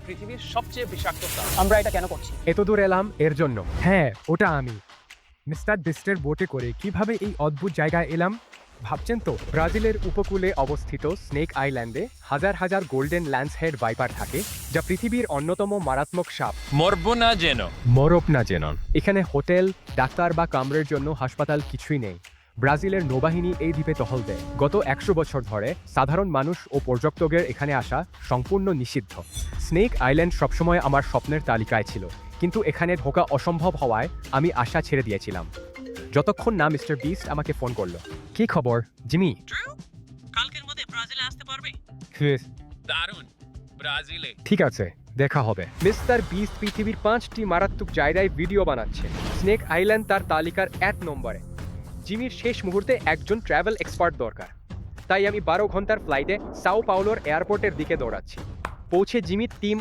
পৃথিবীর সবচেয়ে বিষাক্ত সাপ। আমরা এটা কেন করছি? এত দূর এলাম এর জন্য। হ্যাঁ, ওটা আমি। মিস্টার বিস্টের বোটে করে কিভাবে এই অদ্ভুত জায়গায় এলাম ভাবছেন তো? ব্রাজিলের উপকূলে অবস্থিত স্নেক আইল্যান্ডে হাজার হাজার গোল্ডেন ল্যান্সহেড ভাইপার থাকে, যা পৃথিবীর অন্যতম মারাত্মক সাপ। মরবো না যেন। মরপ না জেনন। এখানে হোটেল, ডাক্তার বা কামড়ের জন্য হাসপাতাল কিছুই নেই। ব্রাজিলের নৌবাহিনী এই দ্বীপে টহল দেয়। গত 100 বছর ধরে সাধারণ মানুষ ও পর্যটকদের এখানে আসা সম্পূর্ণ নিষিদ্ধ। স্নেক আইল্যান্ড সবসময় আমার স্বপ্নের তালিকায় ছিল, কিন্তু এখানে ঢোকা অসম্ভব হওয়ায় আমি আশা ছেড়ে দিয়েছিলাম, যতক্ষণ না মিস্টার বিস্ট আমাকে ফোন করলো। কি খবর জিমি? কালকের মধ্যে ব্রাজিলে আসতে পারবে? দারুণ। ব্রাজিলে। ঠিক আছে, দেখা হবে। মিস্টার বিস্ট পৃথিবীর 5টি মারাত্মক জায়গায় ভিডিও বানাচ্ছে। স্নেক আইল্যান্ড তার তালিকার 1 নম্বরে। জিমির শেষ মুহূর্তে একজন ট্রাভেল এক্সপার্ট দরকার, তাই আমি 12 ঘন্টার ফ্লাইটে সাও পাওলোর এয়ারপোর্টের দিকে দৌড়াচ্ছি। পৌঁছে জিমির টিম